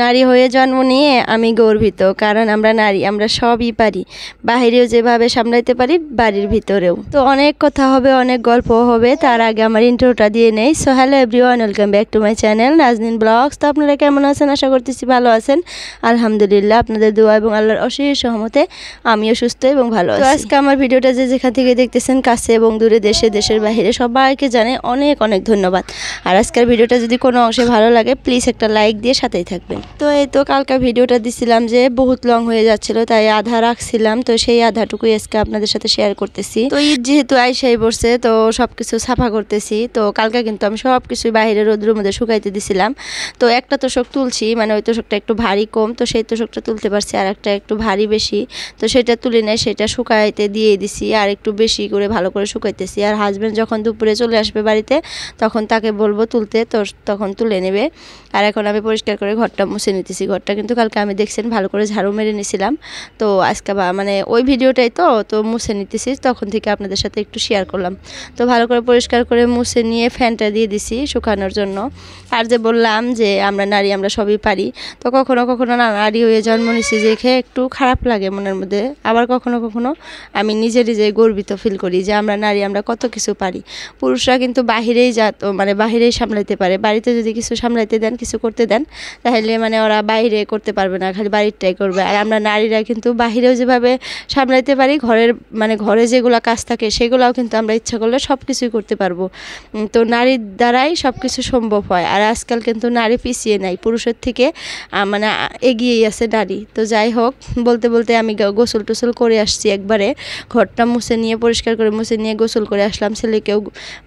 নারী হয়ে জন্ম নিয়ে আমি গর্বিত, কারণ আমরা নারী, আমরা সবই পারি। বাহিরেও যেভাবে সামলাইতে পারি, বাড়ির ভিতরেও। তো অনেক কথা হবে, অনেক গল্প হবে, তার আগে আমার ইন্ট্রোটা দিয়ে নেই। So hello everyone, welcome back to my channel Nazneen blogs. তো আপনারা কেমন আছেন? আশা করতেছি ভালো আছেন। আলহামদুলিল্লাহ, আপনাদের দোয়া এবং আল্লাহর অশেষ সহমতে আমিও সুস্থ এবং ভালো আছি। তো আজকে আমার ভিডিওটা যে যেখান থেকে দেখতেছেন, কাছে এবং দূরে, দেশে দেশের বাইরে, সবাইকে জানাই অনেক অনেক ধন্যবাদ। আর আজকের ভিডিওটা যদি কোনো অংশে ভালো লাগে, প্লিজ একটা লাইক দিয়ে সাথেই থাকবেন। তো এই তো কালকা ভিডিওটা দিছিলাম যে বহুত লং হয়ে যাচ্ছিল, তাই আধা রাখছিলাম। তো সেই আধাটুকুই আজকে আপনাদের সাথে শেয়ার করতেছি। তো ঈদ যেহেতু আইসাই পড়ছে, তো সবকিছু সাফা করতেছি। তো কালকা কিন্তু আমি সবকিছু বাইরে রোদ্রের মধ্যে শুকাইতে দিছিলাম। তো একটা তোষক তুলছি, মানে ওই তোষকটা একটু ভারী কম, তো সেই তোষকটা তুলতে পারছি। আর একটা একটু ভারী বেশি, তো সেটা তুলে নেয়, সেটা শুকাইতে দিয়ে দিছি। আর একটু বেশি করে ভালো করে শুকাইতেছি। আর হাজব্যান্ড যখন দুপুরে চলে আসবে বাড়িতে, তখন তাকে বলবো তুলতে, তো তখন তুলে নেবে। আর এখন আমি পরিষ্কার করে ঘরটা মুছে নিতেছি। ঘরটা কিন্তু কালকে আমি দেখছেন ভালো করে ঝাড়ু মেরে নিয়েছিলাম। তো আজকে মানে ওই ভিডিওটাই তো মুছে নিতেছি, তখন থেকে আপনাদের সাথে একটু শেয়ার করলাম। তো ভালো করে পরিষ্কার করে মুছে নিয়ে ফ্যানটা দিয়ে দিছি শুকানোর জন্য। আর যে বললাম যে আমরা নারী, আমরা সবই পারি। তো কখনো কখনো নারী হয়ে জন্ম নিছি দেখে একটু খারাপ লাগে মনের মধ্যে। আবার কখনো কখনো আমি নিজে গর্বিত ফিল করি যে আমরা নারী, আমরা কত কিছু পারি। পুরুষরা কিন্তু বাহিরেই মানে বাহিরেই সামলাইতে পারে। বাড়িতে যদি কিছু সামলাইতে দেন, কিছু করতে দেন, তাহলে মানে ওরা বাইরে করতে পারবে না, খালি বাড়িরটাই করবে। আর আমরা নারীরা কিন্তু বাহিরেও যেভাবে সামলাইতে পারি, ঘরে যেগুলো কাজ থাকে সেগুলোও কিন্তু আমরা ইচ্ছা করলে সব কিছুই করতে পারবো। তো নারীর দ্বারাই সব কিছু সম্ভব হয়। আর আজকাল কিন্তু নারী পিছিয়ে নাই, পুরুষের থেকে মানে এগিয়েই আছে নারী। তো যাই হোক, বলতে বলতে আমি গোসল টোসল করে আসছি একবারে। ঘরটা মুছে নিয়ে, পরিষ্কার করে মুছে নিয়ে গোসল করে আসলাম। ছেলেকেও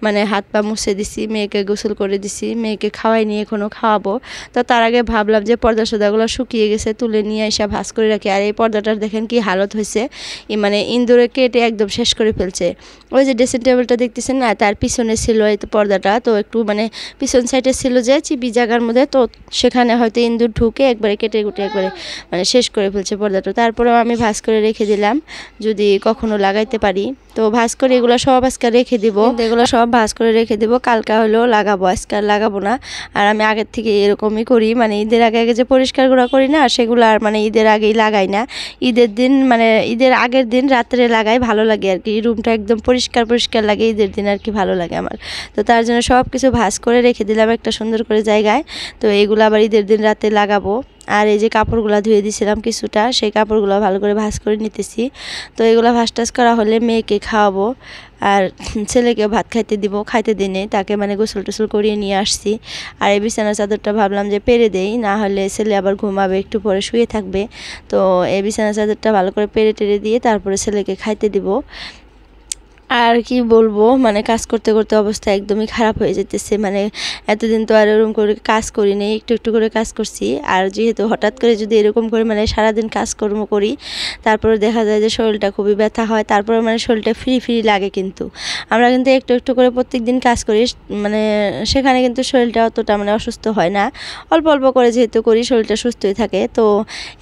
মানে হাত পা মুছে দিছি, মেয়েকে গোসল করে দিছি, মেয়েকে খাওয়াই নিয়ে এখনও খাওয়াবো। তো তার আগে ভাবলাম যে পর্দা সদাগুলো শুকিয়ে গেছে, তুলে নিয়ে এসে ভাঁজ করে রাখি। আর এই পর্দাটার দেখেন কি হালত হয়েছে, মানে ইঁদুরে কেটে একদম শেষ করে ফেলছে। ওই যে ড্রেসিং টেবিলটা দেখতেছেন না, তার পিছনে ছিল এই পর্দাটা। তো একটু মানে পিছন সাইডে ছিল যে চিবি জায়গার মধ্যে, তো সেখানে হয়তো ইঁদুর ঢুকে একবারে কেটে কুটে একবারে মানে শেষ করে ফেলছে পর্দাটা। তারপরেও আমি ভাঁজ করে রেখে দিলাম, যদি কখনো লাগাইতে পারি। তো ভাঁজ করে এগুলো সব আজকে রেখে দিব, এগুলো সব ভাঁজ করে রেখে দিব, কালকা হলেও লাগাবো, আজকে আর লাগাবো না। আর আমি আগের থেকে এরকমই করি, মানে ঈদের আগে যে পরিষ্কারগুলো করি না, সেগুলো আর মানে ঈদের আগেই লাগাই না। ঈদের দিন মানে ঈদের আগের দিন রাত্রে লাগাই, ভালো লাগে আর কি। রুমটা একদম পরিষ্কার লাগে ঈদের দিন আর কি, ভালো লাগে আমার। তো তার জন্য সব কিছু ভাঁজ করে রেখে দিলাম একটা সুন্দর করে জায়গায়। তো এগুলো আবার ঈদের দিন রাতে লাগাবো। আর এই যে কাপড়গুলো ধুয়ে দিয়েছিলাম কিছুটা, সেই কাপড়গুলো ভালো করে ভাঁজ করে নিতেছি। তো এগুলো ভাঁজ টাজ করা হলে মেয়েকে খাওয়াবো, আর ছেলেকে ভাত খাইতে দিনে তাকে মানে গোসল টোসল করিয়ে নিয়ে আসছি। আর এই বিছানার চাদরটা ভাবলাম যে পেরে দেই, না হলে ছেলে আবার ঘুমাবে, একটু পরে শুয়ে থাকবে। তো এই বিছানার চাদরটা ভালো করে পেরে টেরে দিয়ে তারপরে ছেলেকে খাইতে দিব। আর কি বলবো, মানে কাজ করতে করতে অবস্থা একদমই খারাপ হয়ে যেতেছে। মানে এতদিন তো আর এরকম করে কাজ করিনি, একটু একটু করে কাজ করছি। আর যেহেতু হঠাৎ করে যদি এরকম করে মানে সারাদিন কাজকর্ম করি, তারপরে দেখা যায় যে শরীরটা খুবই ব্যথা হয়, তারপরে মানে শরীরটা ফ্রি লাগে। কিন্তু আমরা কিন্তু একটু একটু করে প্রত্যেক দিন কাজ করি, মানে সেখানে কিন্তু শরীরটা অতটা মানে অসুস্থ হয় না। অল্প অল্প করে যেহেতু করি, শরীরটা সুস্থই থাকে। তো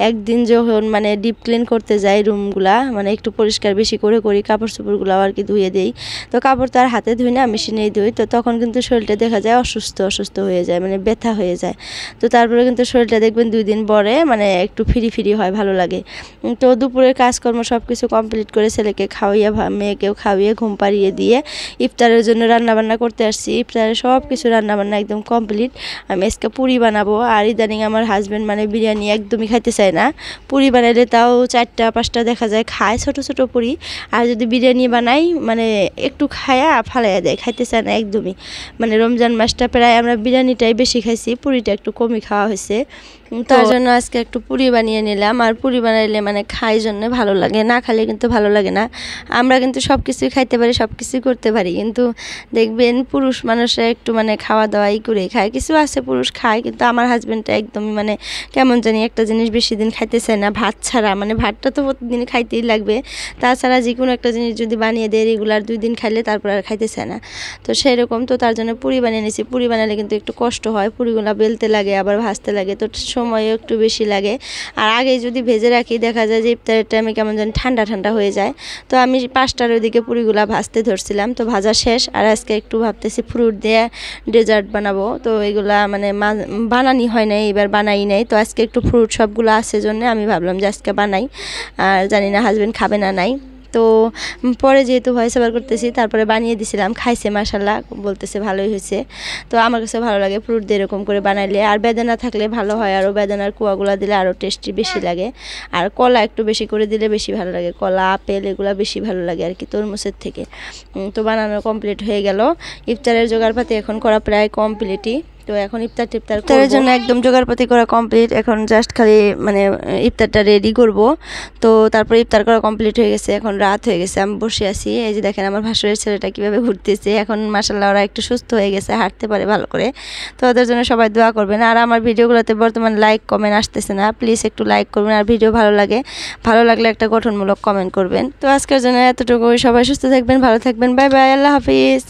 একদিন যখন মানে ডিপ ক্লিন করতে যাই রুমগুলা, মানে একটু পরিষ্কার বেশি করে করি, কাপড় চোপড়গুলো আর কি ধুয়ে দেই। তো কাপড় তো আর হাতে ধুই না, মেশিনেই ধুই। তো তখন কিন্তু শরীরটা দেখা যায় অসুস্থ হয়ে যায়, মানে ব্যথা হয়ে যায়। তো তারপরে কিন্তু শরীরটা দেখবেন 2 দিন পরে মানে একটু ফ্রি হয়, ভালো লাগে। তো দুপুরের কাজকর্ম সব কিছু কমপ্লিট করে ছেলেকে খাওয়াইয়ে, মেয়েকেও খাওয়িয়ে ঘুম পাড়িয়ে দিয়ে ইফতারের জন্য রান্নাবান্না করতে আসছি। ইফতারে সব কিছু রান্নাবান্না একদম কমপ্লিট। আমি আজকে পুরি বানাবো। আর ইদানিং আমার হাজব্যান্ড মানে বিরিয়ানি একদমই খাইতে চায় না। পুরি বানাইলে তাও 4টা 5টা দেখা যায় খায়, ছোট পুরি। আর যদি বিরিয়ানি বানাই, মানে একটু খায়া ফালাইয়া দেয়, খাইতে চায় না একদমই। মানে রমজান মাসটা প্রায় আমরা বিরিয়ানিটাই বেশি খাইছি, পুরিটা একটু কমই খাওয়া হয়েছে। তার জন্য আজকে একটু পুরি বানিয়ে নিলাম। আর পুরি বানাইলে মানে খাই জন্য ভালো লাগে, না খালে কিন্তু ভালো লাগে না। আমরা কিন্তু সব কিছুই খাইতে পারি, সব কিছুই করতে পারি, কিন্তু দেখবেন পুরুষ মানুষরা একটু মানে খাওয়া দাওয়াই করে খায়। কিছু আছে পুরুষ খায়, কিন্তু আমার হাজব্যান্ডটা একদমই মানে কেমন জানি একটা জিনিস বেশি দিন খাইতে চায় না, ভাত ছাড়া। মানে ভাতটা তো প্রতিদিন খাইতেই লাগবে, তাছাড়া যে কোনো একটা জিনিস যদি বানিয়ে দেয় এগুলো আর 2 দিন খাইলে তারপর আর খাইতে চায় না। তো সেরকম, তো তার জন্য পুরি বানিয়ে নিয়েছি। পুরি বানালে কিন্তু একটু কষ্ট হয়, পুরিগুলো বেলতে লাগে আবার ভাজতে লাগে, তো সময়ও একটু বেশি লাগে। আর আগে যদি ভেজে রাখি দেখা যায় যে ইফতারের টাইমে কেমন যেন ঠান্ডা ঠান্ডা হয়ে যায়। তো আমি 5টার ওইদিকে পুরিগুলা ভাজতে ধরছিলাম, তো ভাজা শেষ। আর আজকে একটু ভাবতেছি ফ্রুট দিয়ে ডেজার্ট বানাবো। তো এগুলা মানে বানানি হয় নাই, এবার বানাই নাই। তো আজকে একটু ফ্রুট সবগুলো আছে জন্য আমি ভাবলাম যে আজকে বানাই। আর জানি না হাজবেন্ড খাবে না নাই। তো পরে যেহেতু ভয়েস ওভার করতেছি, তারপরে বানিয়ে দিছিলাম, খাইছে মাশাল্লাহ, বলতেছে ভালোই হয়েছে। তো আমার কাছে ভালো লাগে ফ্রুট দিয়ে এরকম করে বানাইলে। আর বেদানা থাকলে ভালো হয়, আরও বেদানার কুয়াগুলো দিলে আরও টেস্টি বেশি লাগে। আর কলা একটু বেশি করে দিলে বেশি ভালো লাগে, কলা আপেল এগুলো বেশি ভালো লাগে আর কি তরমুজের থেকে। তো বানানো কমপ্লিট হয়ে গেল। ইফতারের জোগাড়পাতি এখন করা প্রায় কমপ্লিটই। তো এখন ইফতারের জন্য একদম জোগাড়পাতি করা কমপ্লিট। এখন জাস্ট খালি মানে ইফতারটা রেডি করব। তো তারপর ইফতার করা কমপ্লিট হয়ে গেছে, এখন রাত হয়ে গেছে, আমি বসে আছি। এই যে দেখেন আমার ভাসুরের ছেলেটা কীভাবে ঘুরতেছে। এখন মাশাআল্লাহ ওরা একটু সুস্থ হয়ে গেছে, হাঁটতে পারে ভালো করে। তো ওদের জন্য সবাই দোয়া করবেন। আর আমার ভিডিওগুলোতে বর্তমানে লাইক কমেন্ট আসতেছে না, প্লিজ একটু লাইক করবেন। আর ভিডিও ভালো লাগলে একটা গঠনমূলক কমেন্ট করবেন। তো আজকের জন্য এতটুকুই। সবাই সুস্থ থাকবেন, ভালো থাকবেন, বাই বাই, আল্লাহ হাফিজ।